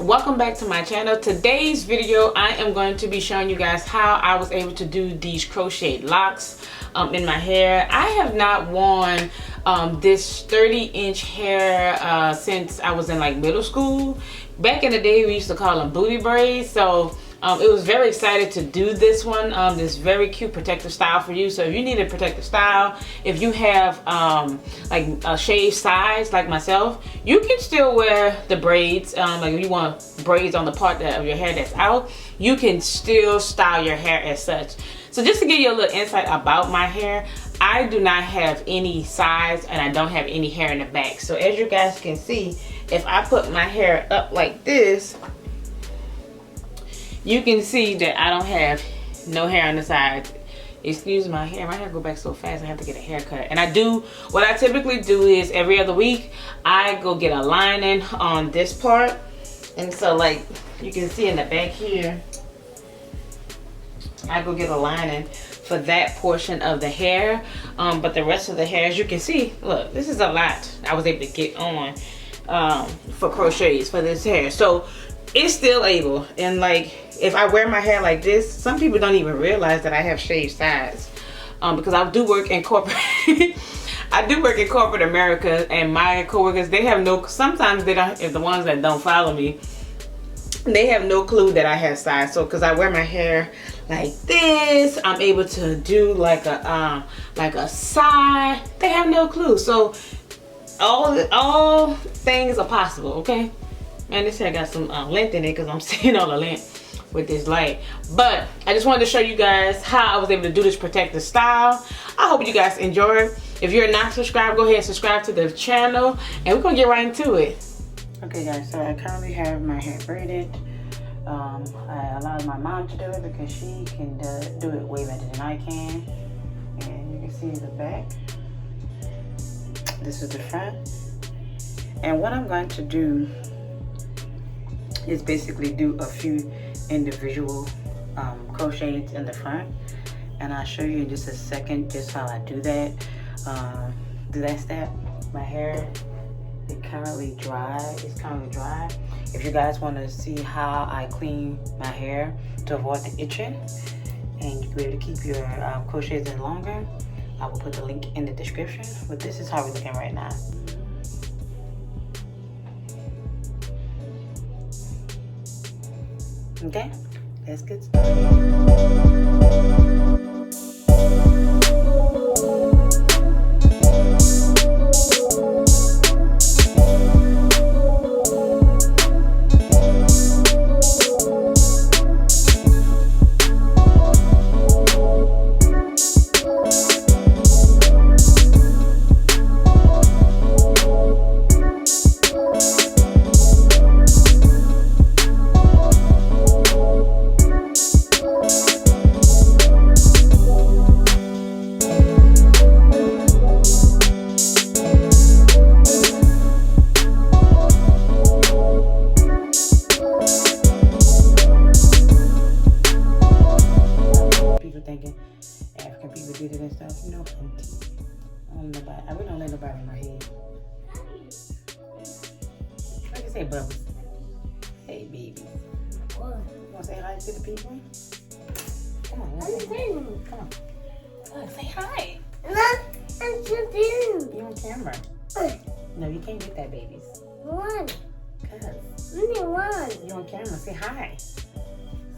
welcome back to my channel. Today's video I am going to be showing you guys how I was able to do these crochet locks in my hair. I have not worn this 30-inch hair since I was in like middle school. Back in the day we used to call them booty braids. So it was very excited to do this one, this very cute protective style for you. So if you need a protective style, if you have like a shaved sides like myself, you can still wear the braids. Like if you want braids on the part of your hair that's out, you can still style your hair as such. So just to give you a little insight about my hair, I do not have any sides and I don't have any hair in the back. So as you guys can see, if I put my hair up like this, you can see that I don't have no hair on the side. Excuse my hair go back so fast I have to get a haircut. And what I typically do is every other week I go get a lining on this part. And so like you can see in the back here, I go get a lining for that portion of the hair. But the rest of the hair, as you can see, look, this is a lot I was able to get on for crochets for this hair. So it's still able, and like if I wear my hair like this, some people don't even realize that I have shaved sides because I do work in corporate I do work in corporate America, and my coworkers, they have no, sometimes they don't, if the ones that don't follow me, they have no clue that I have sides. So because I wear my hair like this, I'm able to do like a side. They have no clue. So all things are possible, okay? Man, this hair got some length in it because I'm seeing all the length with this light. But I just wanted to show you guys how I was able to do this protective style. I hope you guys enjoy. If you're not subscribed, go ahead and subscribe to the channel, and we're gonna get right into it. Okay guys, so I currently have my hair braided. I allowed my mom to do it because she can do it way better than I can. And you can see the back. This is the front. And what I'm going to do is basically do a few individual crochets in the front, and I'll show you in just a second just how I do that. Step. My hair is currently dry. If you guys want to see how I clean my hair to avoid the itching and you be able to keep your crochets in longer, I will put the link in the description. But this is how we're looking right now. Okay, let's get started. I really don't let nobody in my head. Like I say, Bubbles. Hey, baby. What? You want to say hi to the people? Come on. Come on. Look, say hi. You on camera. No, you can't get that, babies. One. Cuz. Only one. You on camera. Say hi.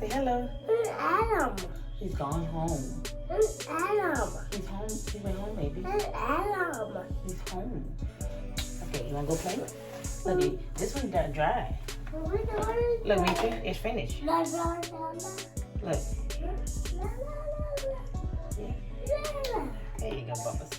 Say hello. Who's Adam? He's gone home. Who's Adam? He's home. He went home, baby. Who's Adam? He's home. Okay, you want to go play? Look, this one's dry. Look, Mika, it's finished. Look. Yeah. There you go, Bubbles.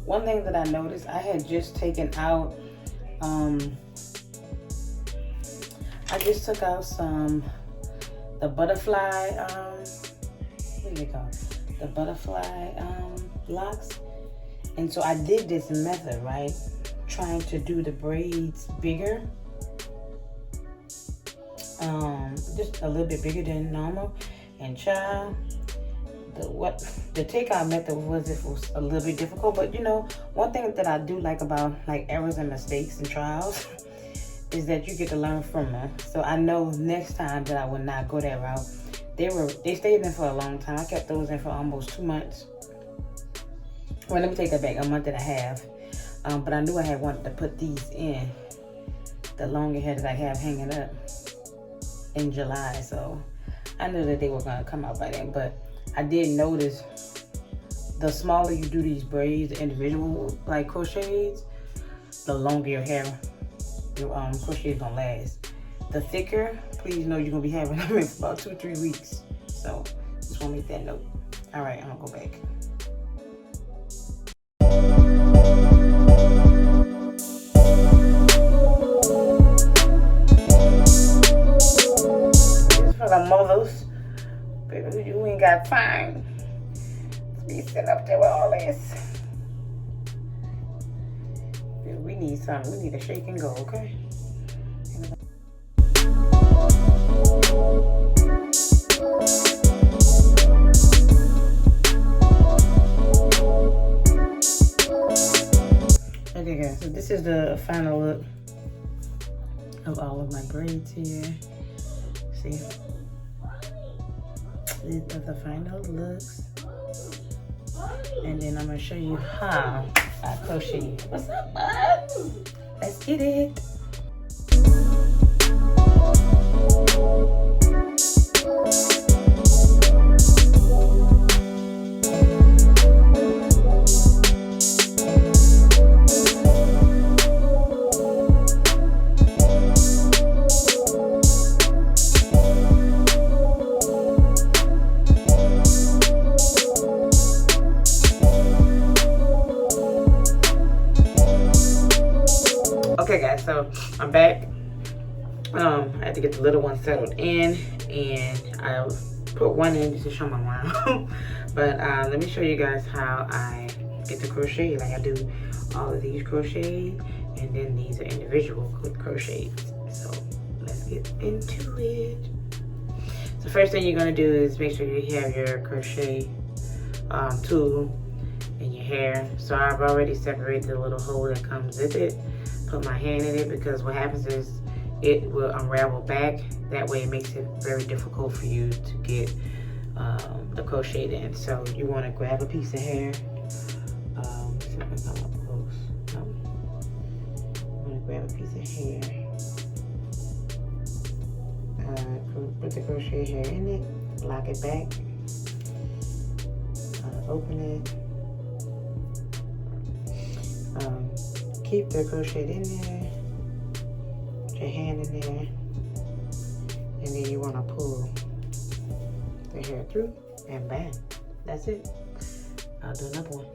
One thing that I noticed, I had just taken out, I just took out the butterfly, what do you call it? The butterfly locks. And so I did this method, right? Trying to do the braids bigger. Just a little bit bigger than normal. And child, the takeout method was a little bit difficult, but you know, one thing that I do like about like errors and mistakes and trials is that you get to learn from them. So I know next time that I will not go that route. They stayed in for a long time. I kept those in for almost 2 months. Well, let me take that back, a month and a half. But I knew I had wanted to put these in, the longer hair that I have hanging up, in July. So I knew that they were gonna come out by then. But I did notice the smaller you do these braids, the individual like crochets, the longer your hair, your crochet is gonna last. The thicker, please know you're gonna be having them in about 2-3 weeks. So just wanna make that note. All right, I'm gonna go back. This is for the mothers. Baby, you ain't got time to be sitting up there with all this. Baby, we need something. We need a shake and go, okay? Okay guys, so this is the final look of all of my braids here. See? These are the final looks. And then I'm gonna show you how I crochet. What's up, bud? Let's get it. Okay guys, so I'm back. I had to get the little one settled in, and I'll put one in just to show my mom. But let me show you guys how I get to crochet. Like I do all of these crochets, and then these are individual crochets. So let's get into it. So first thing you're gonna do is make sure you have your crochet tool in your hair. So I've already separated the little hole that comes with it. Put my hand in it, because what happens is it will unravel back. That way it makes it very difficult for you to get the crochet in. So you want to grab a piece of hair. See if I can come up close. No. I'm going to grab a piece of hair. Put the crochet hair in it. Lock it back. Open it. Keep the crochet in there, put your hand in there, and then you want to pull the hair through, and bam, that's it. I'll do another one.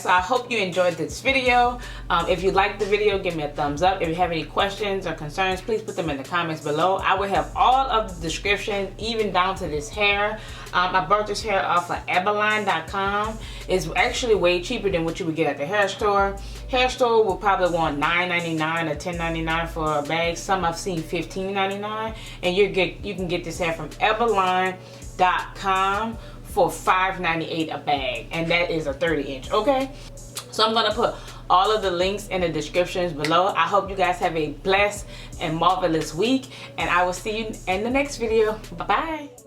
so I hope you enjoyed this video. If you liked the video, give me a thumbs up. If you have any questions or concerns, please put them in the comments below. I will have all of the description, even down to this hair. I bought this hair off of ebeline.com. It's actually way cheaper than what you would get at the hair store. Hair store will probably want $9.99 or $10.99 for a bag. Some I've seen $15.99, and you can get this hair from ebeline.com for $5.98 a bag, and that is a 30-inch. Okay, so I'm gonna put all of the links in the descriptions below. I hope you guys have a blessed and marvelous week, and I will see you in the next video. Bye bye.